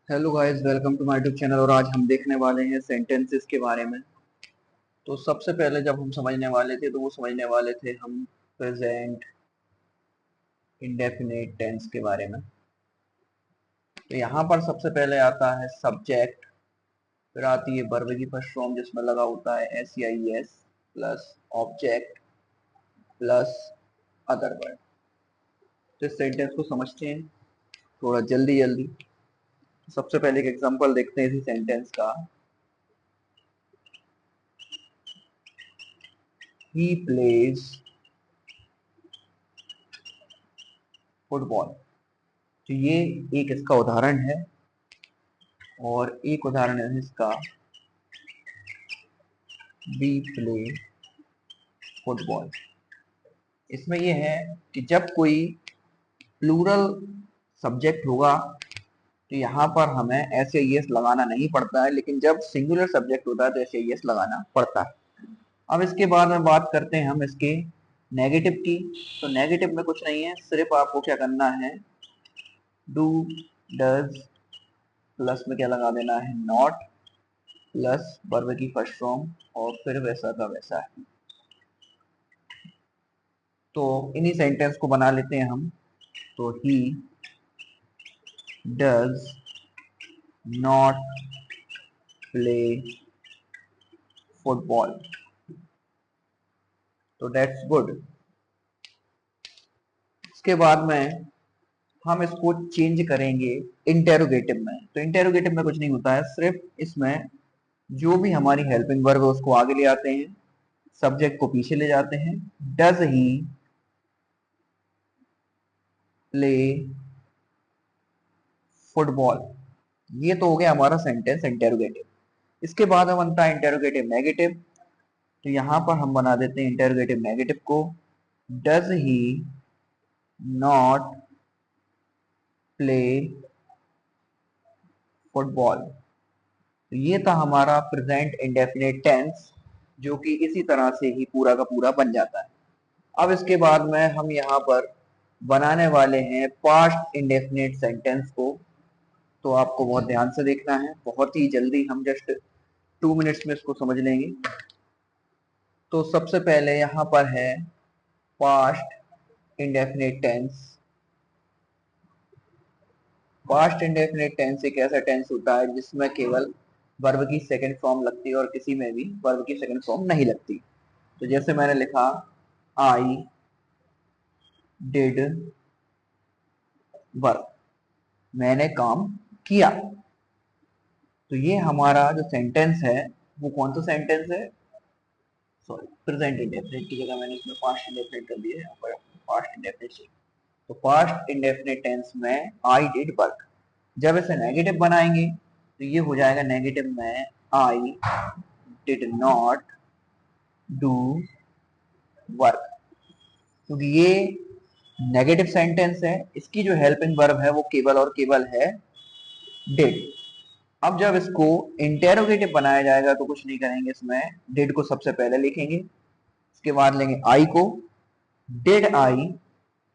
Hello guys, welcome to my YouTube channel. और आज हम देखने वाले हैं सेंटेंसेस के बारे में। तो सबसे पहले जब हम समझने वाले थे तो वो समझने वाले थे हम प्रेजेंट इंडेफिनिट टेंस के बारे में। तो यहाँ पर सबसे पहले आता है सब्जेक्ट, फिर आती है वर्ब की फर्स्ट फॉर्म जिसमें लगा होता है SEIS plus object plus other word. तो इस सेंटेंस को समझते हैं थोड़ा जल्दी जल्दी। सबसे पहले एक एग्जांपल देखते हैं इसी सेंटेंस का। He plays football. तो ये एक इसका उदाहरण है और एक उदाहरण है इसका बी प्ले फुटबॉल। इसमें यह है कि जब कोई प्लूरल सब्जेक्ट होगा तो यहाँ पर हमें ऐसे यस लगाना नहीं पड़ता है, लेकिन जब सिंगुलर सब्जेक्ट होता है तो ऐसे यस लगाना पड़ता है। अब इसके बाद में बात करते हैं हम इसके नेगेटिव की। तो नेगेटिव में कुछ नहीं है, सिर्फ आपको क्या करना है, डू डज प्लस में क्या लगा देना है, नॉट प्लस वर्ब की फर्स्ट फॉर्म और फिर वैसा का वैसा है। तो इन्हीं सेंटेंस को बना लेते हैं हम। तो he does not play football. तो दैट्स गुड। इसके बाद में हम इसको चेंज करेंगे इंटेरोगेटिव में। तो इंटेरोगेटिव में कुछ नहीं होता है, सिर्फ इसमें जो भी हमारी हेल्पिंग वर्ब है उसको आगे ले आते हैं, सब्जेक्ट को पीछे ले जाते हैं। Does he play football. ये तो हो गया हमारा सेंटेंस इंटेरोगेटिव। इसके बाद हम बनता है इंटेरोगेटिव नेगेटिव। तो यहां पर हम बना देते हैं इंटेरोगेटिव नेगेटिव को, does he not play football. तो ये था हमारा प्रेजेंट इंडेफिनिट टेंस, जो कि इसी तरह से ही पूरा का पूरा बन जाता है। अब इसके बाद में हम यहाँ पर बनाने वाले हैं पास्ट इंडेफिनिट सेंटेंस को। तो आपको बहुत ध्यान से देखना है, बहुत ही जल्दी, हम जस्ट 2 मिनट्स में इसको समझ लेंगे। तो सबसे पहले यहाँ पर है past indefinite tense. Past indefinite tense एक ऐसा टेंस होता है जिसमें केवल वर्ब की सेकंड फॉर्म लगती है और किसी में भी वर्ब की सेकंड फॉर्म नहीं लगती। तो जैसे मैंने लिखा आई डिड वर्क, मैंने काम किया। तो ये हमारा जो सेंटेंस है वो कौन सा सेंटेंस है, सॉरी, प्रेजेंट इंडेफिनिट की जगह मैंने इसमें पास्ट इंडेफिनिट कर दिया है, यहाँ पर पास्ट इंडेफिनिट। तो पास्ट इंडेफिनिट टेंस में आई डिड वर्क। जब इसे नेगेटिव बनाएंगे तो ये हो जाएगा नेगेटिव में I did not do work. क्योंकि ये नेगेटिव सेंटेंस है, इसकी जो हेल्पिंग वर्ब है वो केवल और केवल है डिड। अब जब इसको इंटेरोगेटिव बनाया जाएगा तो कुछ नहीं करेंगे, इसमें डिड को सबसे पहले लिखेंगे, इसके बाद लेंगे आई को, डिड आई,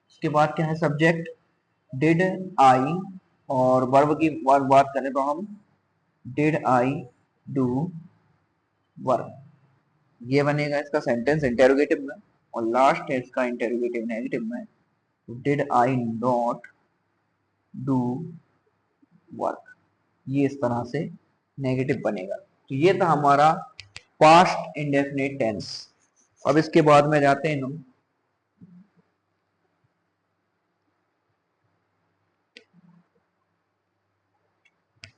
उसके बाद क्या है सब्जेक्ट डिड आई, और वर्ब की वर्ब बात करें तो हम डिड आई डू वर्क। ये बनेगा इसका सेंटेंस इंटेरोगेटिव में। और लास्ट है इसका इंटेरोगेटिव नेगेटिव में, did I not do work. ये इस तरह से नेगेटिव बनेगा। तो ये था हमारा पास्ट इंडेफिनिट टेंस। अब इसके बाद में जाते हैं हम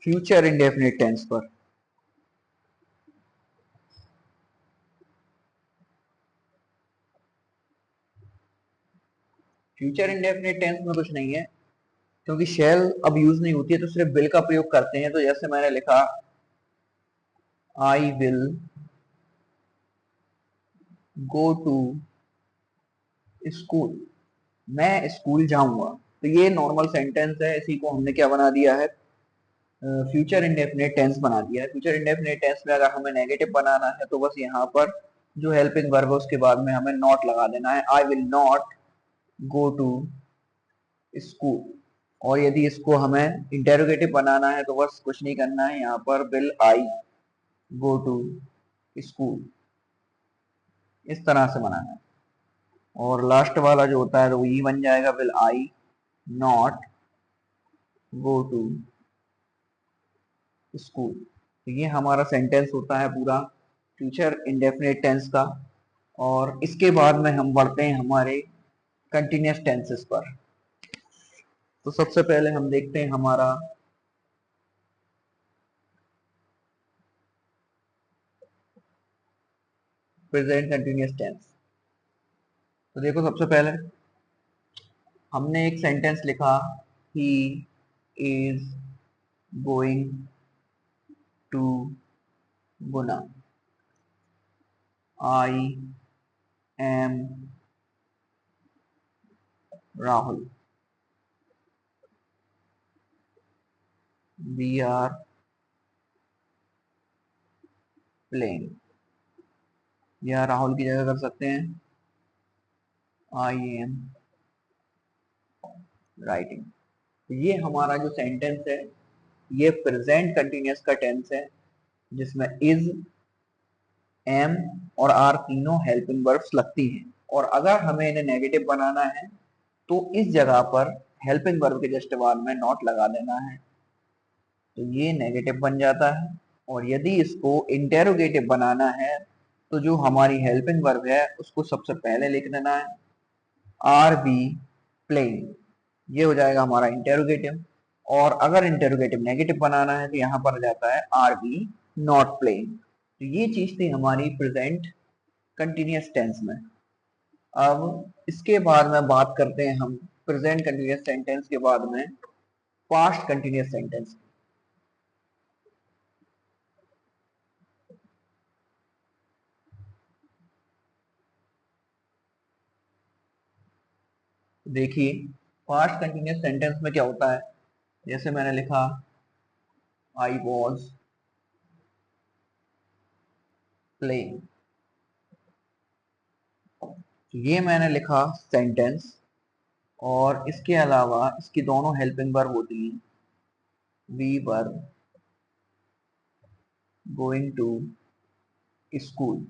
फ्यूचर इंडेफिनिट टेंस पर। फ्यूचर इंडेफिनिट टेंस में कुछ नहीं है, क्योंकि शेल अब यूज नहीं होती है तो सिर्फ विल का प्रयोग करते हैं। तो जैसे मैंने लिखा I will go to school, मैं स्कूल जाऊंगा। तो ये नॉर्मल सेंटेंस है, इसी को हमने क्या बना दिया है, फ्यूचर इंडेफिनिट टेंस बना दिया है। फ्यूचर इंडेफिनिट टेंस में अगर हमें नेगेटिव बनाना है तो बस यहाँ पर जो हेल्पिंग वर्ब है उसके बाद में हमें नॉट लगा देना है, I will not go to school. और यदि इसको हमें इंटेरोगेटिव बनाना है तो बस कुछ नहीं करना है, यहाँ पर will I go to school, इस तरह से बनाना है। और लास्ट वाला जो होता है तो वो ये बन जाएगा will I not go to school. तो ये हमारा सेंटेंस होता है पूरा फ्यूचर इंडेफिनिट टेंस का। और इसके बाद में हम बढ़ते हैं हमारे कंटिन्यूअस टेंसेस पर। तो सबसे पहले हम देखते हैं हमारा प्रेजेंट कंटिन्यूअस टेंस। तो देखो सबसे पहले हमने एक सेंटेंस लिखा, he is going to gonna, I am Rahul, we are playing. या राहुल की जगह कर सकते हैं आई एम राइटिंग। तो ये हमारा जो सेंटेंस है ये प्रेजेंट कंटिन्यूअस का टेंस है, जिसमें इज, एम और आर तीनों हेल्पिंग वर्ब्स लगती हैं। और अगर हमें इन्हें नेगेटिव बनाना है तो इस जगह पर हेल्पिंग वर्ब के जस्ट बाद में नॉट लगा देना है, तो ये नेगेटिव बन जाता है। और यदि इसको इंटेरोगेटिव बनाना है तो जो हमारी हेल्पिंग वर्ब है उसको सबसे पहले लिख देना है आर बी प्लेइंग, ये हो जाएगा हमारा इंटेरोगेटिव। और अगर इंटेरोगेटिव नेगेटिव बनाना है तो यहाँ पर आ जाता है आर बी नॉट प्लेइंग। तो ये चीज थी हमारी प्रेजेंट कंटिन्यूअस टेंस में। अब इसके बाद में बात करते हैं हम प्रेजेंट कंटिन्यूअस सेंटेंस के बाद में पास्ट कंटिन्यूअस सेंटेंस। देखिए पास्ट कंटिन्यूअस सेंटेंस में क्या होता है, जैसे मैंने लिखा आई वॉज प्लेइंग, तो ये मैंने लिखा सेंटेंस। और इसके अलावा इसकी दोनों हेल्पिंग वर्ब होती हैं, we were going to school.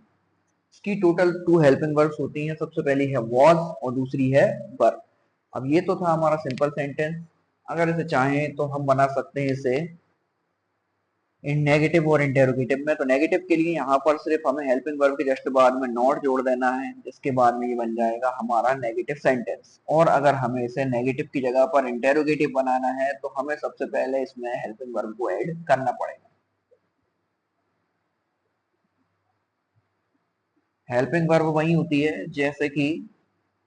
इसकी टोटल टू हेल्पिंग वर्ब्स होती हैं, सबसे पहली है वॉज और दूसरी है वर। अब ये तो था हमारा सिंपल सेंटेंस। अगर इसे चाहें तो हम बना सकते हैं इसे इन नेगेटिव और इंटेरोगेटिव में। तो नेगेटिव के लिए यहाँ पर सिर्फ हमें हेल्पिंग वर्ब के जस्ट बाद में नॉट जोड़ देना है, जिसके बाद में ये बन जाएगा हमारा नेगेटिव सेंटेंस। और अगर हमें इसे नेगेटिव की जगह पर इंटेरोगेटिव बनाना है तो हमें सबसे पहले इसमें हेल्पिंग वर्ब को ऐड करना पड़ेगा। हेल्पिंग वर्ब वही होती है जैसे कि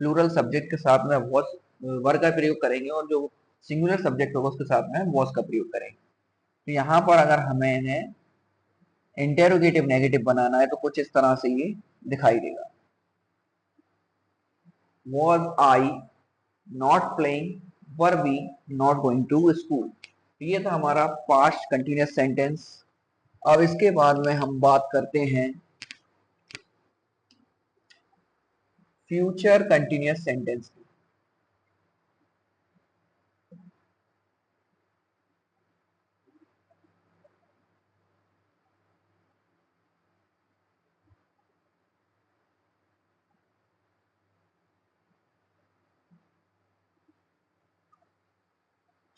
प्लूरल सब्जेक्ट के साथ में वॉज वर्ग का प्रयोग करेंगे और जो सिंगुलर सब्जेक्ट होगा उसके साथ में वॉज का प्रयोग करेंगे। तो यहाँ पर अगर हमें इन्हें इंटेरोगेटिव नेगेटिव बनाना है तो कुछ इस तरह से ये दिखाई देगा, was I not playing were we not going to school. ये था हमारा पास्ट कंटिन्यूअस सेंटेंस। अब इसके बाद में हम बात करते हैं फ्यूचर कंटिन्यूअस सेंटेंस की।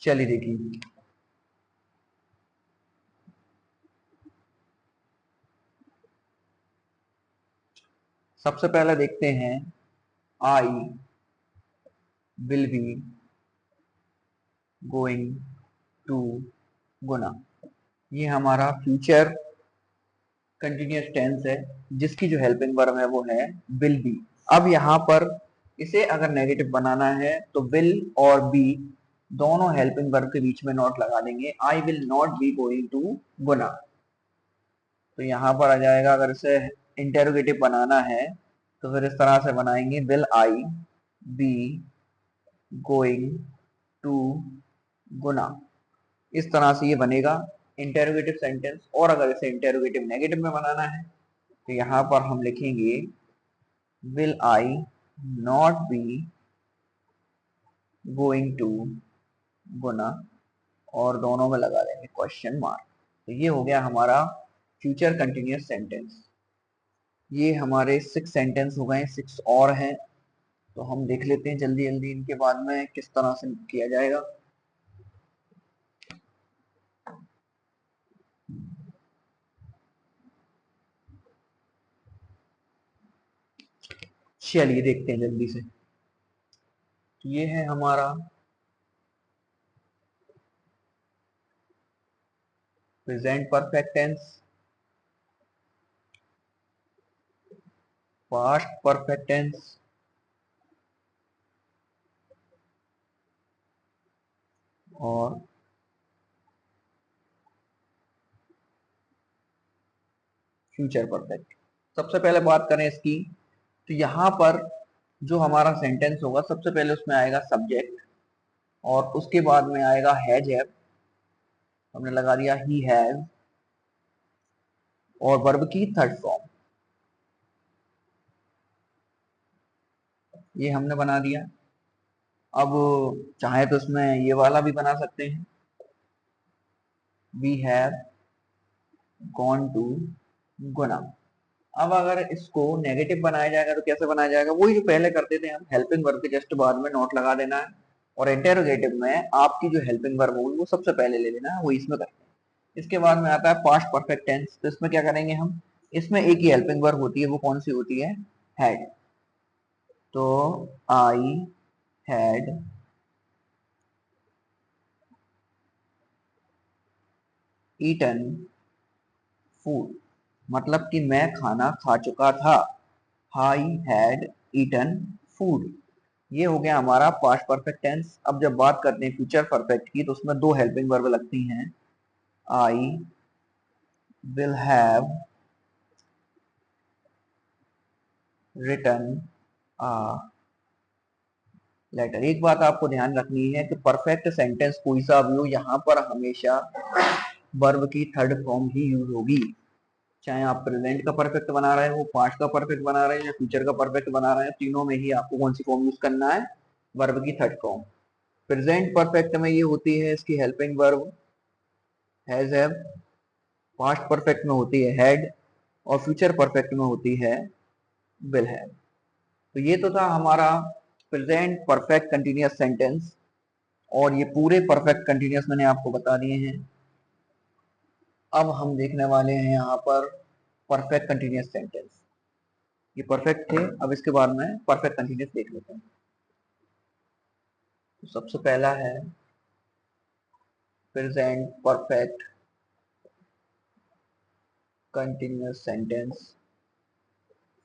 चलिए देखिए सबसे पहले देखते हैं I will be going to Guna. ये हमारा फ्यूचर कंटिन्यूअस टेंस है जिसकी जो हेल्पिंग वर्ब है वो है विल बी। अब यहाँ पर इसे अगर नेगेटिव बनाना है तो विल और बी दोनों हेल्पिंग वर्ब के बीच में नॉट लगा देंगे, I will not be going to Guna. तो यहाँ पर आ जाएगा, अगर इसे इंटेरोगेटिव बनाना है तो फिर इस तरह से बनाएंगे will I be going to Guna, इस तरह से ये बनेगा इंटेरोगेटिव सेंटेंस। और अगर इसे इंटेरोगेटिव नेगेटिव में बनाना है तो यहाँ पर हम लिखेंगे will I not be going to Guna और दोनों में लगा देंगे क्वेश्चन मार्क। तो ये हो गया हमारा फ्यूचर कंटिन्यूअस सेंटेंस। ये हमारे 6 सेंटेंस हो गए, 6 और हैं, तो हम देख लेते हैं जल्दी जल्दी इनके बाद में किस तरह से किया जाएगा। चलिए देखते हैं जल्दी से। ये है हमारा present perfect tense, past perfect tense और फ्यूचर परफेक्ट। सबसे पहले बात करें इसकी, तो यहाँ पर जो हमारा सेंटेंस होगा सबसे पहले उसमें आएगा सब्जेक्ट और उसके बाद में आएगा हैज हैव, हमने लगा दिया ही हैज, और वर्ब की थर्ड फॉर्म ये हमने बना दिया। अब चाहे तो इसमें ये वाला भी बना सकते हैं, वी हैव गॉन टू गुना। अब अगर इसको नेगेटिव बनाया जाएगा तो कैसे बनाया जाएगा, वही जो पहले करते थे हम, हेल्पिंग वर्ब के जस्ट बाद में नोट लगा देना है और इंटेरोगेटिव में आपकी जो हेल्पिंग वर्ब होगी वो सबसे पहले ले लेना है, वो इसमें करते हैं। इसके बाद में आता है पास्ट परफेक्ट टेंस, तो इसमें क्या करेंगे हम, इसमें एक ही हेल्पिंग वर्ब होती है, वो कौन सी होती है, हैड। तो आई हैड ईटन फूड, मतलब कि मैं खाना खा चुका था, आई हैड ईटन फूड। ये हो गया हमारा पास्ट परफेक्ट टेंस। अब जब बात करते हैं फ्यूचर परफेक्ट की, तो उसमें दो हेल्पिंग वर्ब लगती हैं, I will have written a letter. एक बात आपको ध्यान रखनी है कि परफेक्ट सेंटेंस कोई सा भी हो, यहाँ पर हमेशा वर्ब की थर्ड फॉर्म ही यूज होगी। चाहे आप प्रेजेंट का परफेक्ट बना रहे हो, पास्ट का परफेक्ट बना रहे हैं या फ्यूचर का परफेक्ट बना रहे हैं, तीनों में ही आपको कौन सी फॉर्म यूज करना है, वर्ब की थर्ड फॉर्म। प्रेजेंट परफेक्ट में ये होती है इसकी helping verb has have, past perfect में होती है हैड और फ्यूचर परफेक्ट में होती है विल हैव। तो ये तो था हमारा प्रेजेंट परफेक्ट कंटिन्यूअस सेंटेंस, और ये पूरे परफेक्ट कंटिन्यूअस मैंने आपको बता दिए हैं। अब हम देखने वाले हैं यहाँ पर परफेक्ट कंटिन्यूअस सेंटेंस। ये परफेक्ट थे, अब इसके बाद में परफेक्ट कंटिन्यूअस देख लेते हैं। तो सबसे पहला है प्रेजेंट परफेक्ट कंटिन्यूअस सेंटेंस,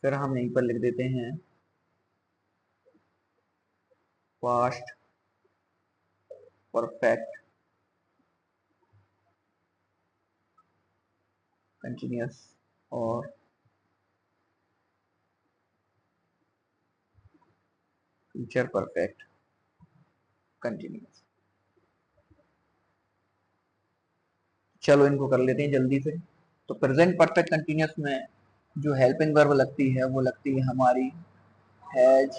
फिर हम यहीं पर लिख देते हैं पास्ट परफेक्ट कंटिन्यूअस और फ्यूचर परफेक्ट कंटिन्यूअस। चलो इनको कर लेते हैं जल्दी से। तो प्रेजेंट परफेक्ट कंटिन्यूअस में जो हेल्पिंग वर्ब लगती है वो लगती है हमारी हैज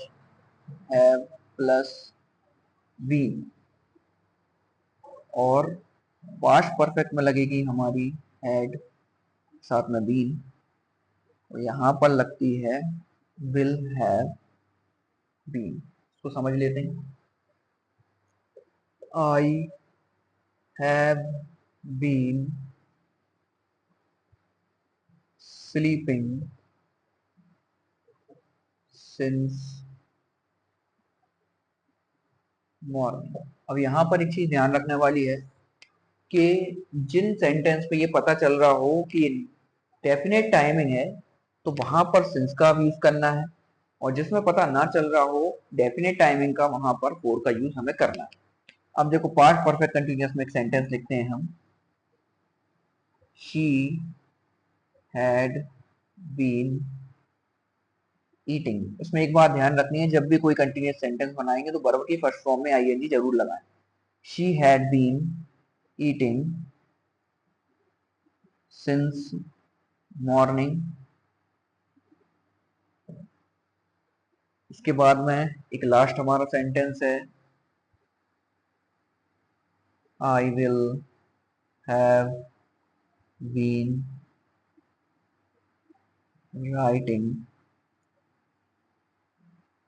हैव प्लस बीन, और पास्ट परफेक्ट में लगेगी हमारी हैड साथ में बीन, और यहाँ पर लगती है विल हैव बीन। इसको समझ लेते हैं। I have been sleeping since morning. अब यहाँ पर एक चीज ध्यान रखने वाली है कि जिन सेंटेंस पे ये पता चल रहा हो कि डेफिनेट टाइमिंग है, तो वहां पर सिंस का भी यूज करना है, और जिसमें पता ना चल रहा हो डेफिनेट टाइमिंग का, वहां पर फोर का यूज हमें करना है। अब देखो पास्ट परफेक्ट कंटिन्यूअस में एक सेंटेंस लिखते हैं हम, शी हैड बीन ईटिंग। इसमें एक बात ध्यान रखनी है, जब भी कोई कंटिन्यूअस सेंटेंस बनाएंगे तो वर्ब की फर्स्ट फॉर्म में आईएनजी जरूर लगाएं। She had been eating since morning. इसके बाद में एक लास्ट हमारा सेंटेंस है, I will have been writing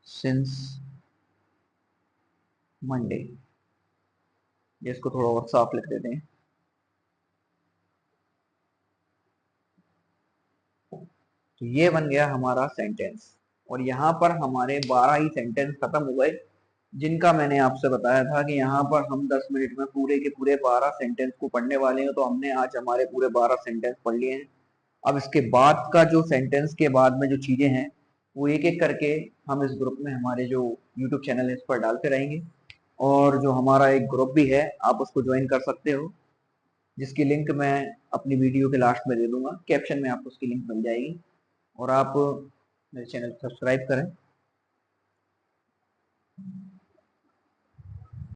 since Monday। ये इसको थोड़ा और साफ लिख देते हैं। तो ये बन गया हमारा सेंटेंस, और यहाँ पर हमारे 12 ही सेंटेंस खत्म हो गए, जिनका मैंने आपसे बताया था कि यहाँ पर हम 10 मिनट में पूरे के पूरे 12 सेंटेंस को पढ़ने वाले हैं। तो हमने आज हमारे पूरे 12 सेंटेंस पढ़ लिए हैं। अब इसके बाद का जो सेंटेंस के बाद में जो चीजें हैं वो एक एक करके हम इस ग्रुप में, हमारे जो यूट्यूब चैनल है, इस पर डालते रहेंगे। और जो हमारा एक ग्रुप भी है, आप उसको ज्वाइन कर सकते हो, जिसकी लिंक मैं अपनी वीडियो के लास्ट में दे दूंगा, कैप्शन में आपको उसकी लिंक मिल जाएगी। और आप मेरे चैनल सब्सक्राइब करें।